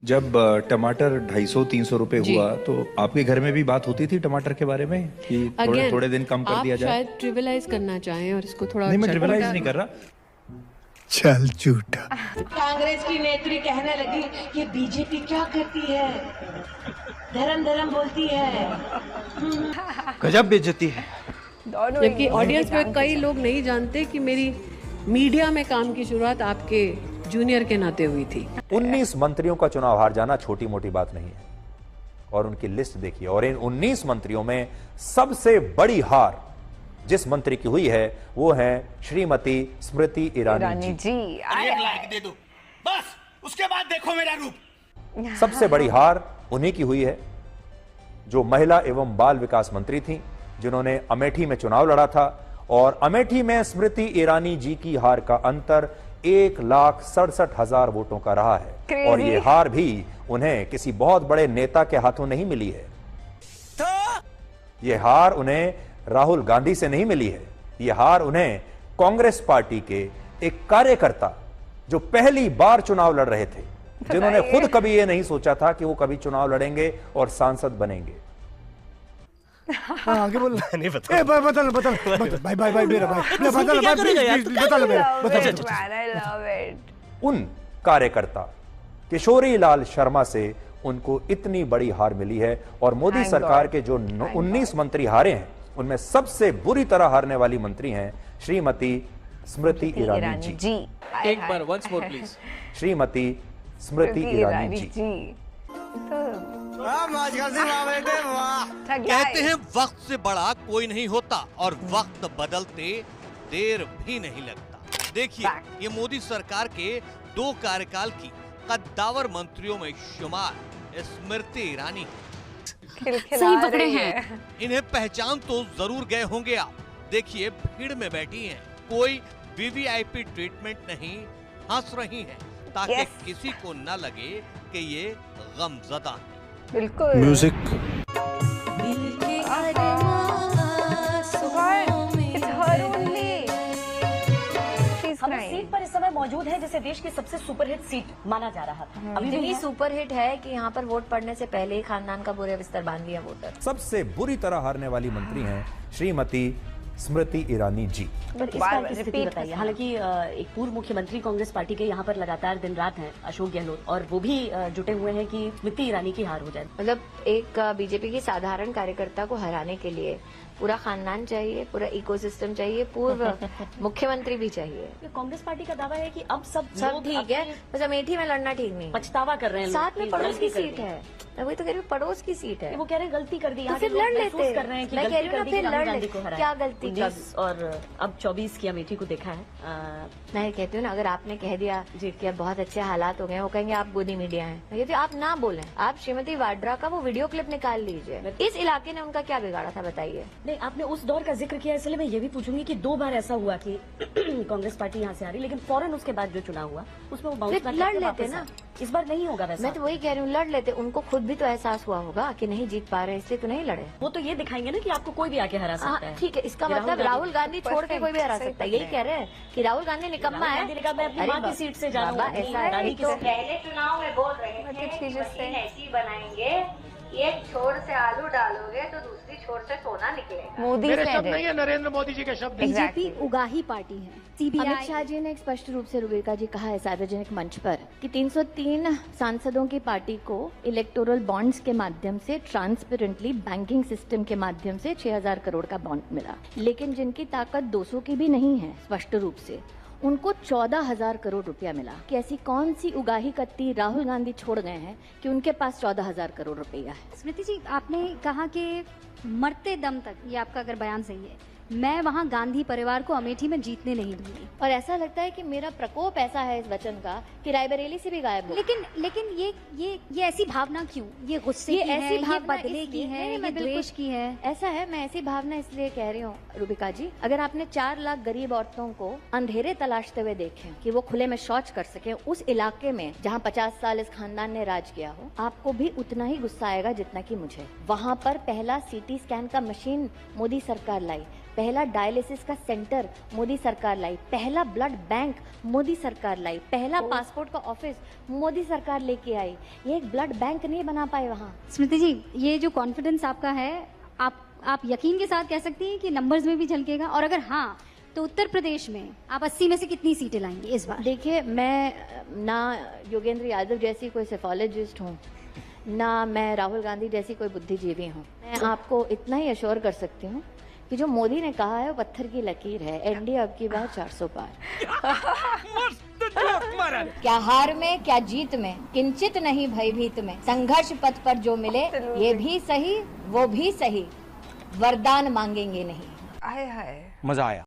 जब टमाटर 250-300 रुपए हुआ तो आपके घर में भी बात होती थी टमाटर के बारे में कि थोड़े थोड़े दिन कम कर दिया जाए? आप शायद ट्रिविलाइज करना चाहें और इसको थोड़ा नहीं, मैं ट्रिविलाइज नहीं कर रहा। चल झूठा। कांग्रेस की नेत्री कहने लगी कि बीजेपी क्या करती है, धर्म धर्म बोलती है। गजब बेइज्जती है। जबकि ऑडियंस में कई लोग नहीं जानते कि मेरी मीडिया में काम की शुरुआत आपके जूनियर के नाते हुई थी। 19 मंत्रियों का चुनाव हार जाना छोटी मोटी बात नहीं है और उनकी लिस्ट देखिए। और इन 19 मंत्रियों में सबसे बड़ी हार जिस मंत्री की हुई है वो है श्रीमती स्मृति ईरानी जी। लाइक दे दो बस, उसके बाद देखो मेरा रूप। सबसे बड़ी हार उन्हीं की हुई है जो महिला एवं बाल विकास मंत्री थी, जिन्होंने अमेठी में चुनाव लड़ा था और अमेठी में स्मृति ईरानी जी की हार का अंतर 1,67,000 वोटों का रहा है। और ये हार भी उन्हें किसी बहुत बड़े नेता के हाथों नहीं मिली है। यह हार उन्हें राहुल गांधी से नहीं मिली है। यह हार उन्हें कांग्रेस पार्टी के एक कार्यकर्ता जो पहली बार चुनाव लड़ रहे थे, जिन्होंने खुद कभी यह नहीं सोचा था कि वो कभी चुनाव लड़ेंगे और सांसद बनेंगे। आगे बोल। नहीं बता भाई मेरा भाई उन कार्यकर्ता किशोरी लाल शर्मा से उनको इतनी बड़ी हार मिली है। और मोदी सरकार के जो 19 मंत्री हारे हैं उनमें सबसे बुरी तरह हारने वाली मंत्री हैं श्रीमती स्मृति ईरानी जी। एक बार once more please. Shrimati Smriti Irani ji. कहते हैं वक्त से बड़ा कोई नहीं होता और वक्त बदलते देर भी नहीं लगता। देखिए ये मोदी सरकार के 2 कार्यकाल की कद्दावर मंत्रियों में शुमार स्मृति ईरानी सही पकड़े हैं। इन्हें पहचान तो जरूर गए होंगे आप। देखिए भीड़ में बैठी हैं, कोई वीवीआईपी ट्रीटमेंट नहीं, हंस रही हैं ताकि किसी को न लगे कि ये गमज़दा है। बिल्कुल। म्यूजिक। हम इस सीट पर इस समय मौजूद है जिसे देश की सबसे सुपरहिट सीट माना जा रहा था। अभी भी सुपरहिट है कि यहाँ पर वोट पड़ने से पहले ही खानदान का बुरे बिस्तर बांध लिया वोटर। सबसे बुरी तरह हारने वाली मंत्री हैं श्रीमती स्मृति ईरानी जी। पर इस बार की स्थिति बताइए। हालांकि एक पूर्व मुख्यमंत्री कांग्रेस पार्टी के यहाँ पर लगातार दिन रात हैं अशोक गहलोत, और वो भी जुटे हुए हैं कि स्मृति ईरानी की हार हो जाए। मतलब एक बीजेपी की साधारण कार्यकर्ता को हराने के लिए पूरा खानदान चाहिए, पूरा इकोसिस्टम चाहिए, पूर्व मुख्यमंत्री भी चाहिए। कांग्रेस पार्टी का दावा है कि अब सब ठीक है, बस अमेठी में लड़ना ठीक नहीं। पछतावा कर रहे हैं, साथ में पड़ोस की सीट है। मैं वही तो कह रही हूँ, पड़ोस की सीट है। वो कह रहे हैं गलती कर दी, तो फिर लड़ लेते। कर रहे हैं कि मैं कह रही हूँ फिर लड़ लेते। क्या गलती? 19 और अब 24 की अमेठी को देखा है। मैं कहती हूँ ना, अगर आपने कह दिया कि अब बहुत अच्छे हालात हो गए, वो कहेंगे आप गोदी मीडिया है। मैं कहती हूँ आप ना बोलें, आप श्रीमती वाड्रा का वो वीडियो क्लिप निकाल लीजिए। इस इलाके ने उनका क्या बिगाड़ा था बताइए। नहीं, आपने उस दौर का जिक्र किया, इसलिए मैं ये भी पूछूंगी कि 2 बार ऐसा हुआ कि कांग्रेस पार्टी यहाँ से आ रही, लेकिन फौरन उसके बाद जो चुनाव हुआ उसमें वो बाउंस बैक लड़ लेते ना। इस बार नहीं होगा वैसा। मैं तो वही कह रही हूँ, लड़ लेते। उनको खुद भी तो एहसास हुआ होगा कि नहीं जीत पा रहे, इसलिए तो नहीं लड़े। वो तो ये दिखाएंगे ना कि आपको कोई भी आके हरा सकता है। ठीक है, इसका मतलब राहुल गांधी छोड़ के कोई भी हरा सकता है। यही कह रहे हैं कि राहुल गांधी निकम्मा है। मैं अपनी माँ की सीट से जा रहा हूँ। ऐसा है तो पहले चुनाव में बोल रहे थे ऐसी बनाएंगे, एक छोर से आलू डालोगे तो दूसरी छोर से सोना निकलेगा। मोदी मेरे शब्द नहीं है, नरेंद्र मोदी जी के शब्द। बीजेपी उगाही पार्टी है। अमित शाह जी ने स्पष्ट रूप से रुबिका जी कहा है सार्वजनिक मंच पर कि 303 सांसदों की पार्टी को इलेक्टोरल बॉन्ड्स के माध्यम से ट्रांसपेरेंटली बैंकिंग सिस्टम के माध्यम से 6,000 करोड़ का बॉन्ड मिला, लेकिन जिनकी ताकत 200 की भी नहीं है स्पष्ट रूप से, उनको 14,000 करोड़ रुपया मिला। कि ऐसी कौन सी उगाही कत्ती राहुल गांधी छोड़ गए हैं कि उनके पास 14,000 करोड़ रुपया है। स्मृति जी, आपने कहा कि मरते दम तक, ये आपका अगर बयान सही है, मैं वहाँ गांधी परिवार को अमेठी में जीतने नहीं दूंगी। और ऐसा लगता है कि मेरा प्रकोप ऐसा है इस वचन का कि रायबरेली से भी गायब हो। लेकिन ये ऐसी भावना क्यों? ये गुस्से की है, ये बदले की है, ये द्वेष की है। ऐसा है, मैं ऐसी भावना इसलिए कह रही हूँ रुबिका जी, अगर आपने 4 लाख गरीब औरतों को अंधेरे तलाशते हुए देखे कि वो खुले में शौच कर सके उस इलाके में जहाँ 50 साल इस खानदान ने राज किया हो, आपको भी उतना ही गुस्सा आएगा जितना कि मुझे। वहाँ पर पहला CT स्कैन का मशीन मोदी सरकार लाई, पहला डायलिसिस का सेंटर मोदी सरकार लाई, पहला ब्लड बैंक मोदी सरकार लाई, पहला पासपोर्ट का ऑफिस मोदी सरकार लेके आई। ये एक ब्लड बैंक नहीं बना पाए वहाँ। स्मृति जी, ये जो कॉन्फिडेंस आपका है, आप यकीन के साथ कह सकती हैं कि नंबर्स में भी झलकेगा? और अगर हाँ, तो उत्तर प्रदेश में आप 80 में से कितनी सीटें लाएंगे इस बार? देखिए, मैं ना योगेंद्र यादव जैसी कोई सेफोलॉजिस्ट हूँ, ना मैं राहुल गांधी जैसी कोई बुद्धिजीवी हूँ। मैं आपको इतना ही अश्योर कर सकती हूँ कि जो मोदी ने कहा है वो पत्थर की लकीर है। एनडीए अब की बार 400 पार। क्या हार में क्या जीत में, किंचित नहीं भयभीत में, संघर्ष पथ पर जो मिले ये भी सही वो भी सही, वरदान मांगेंगे नहीं। हाय हाय, मजा आया।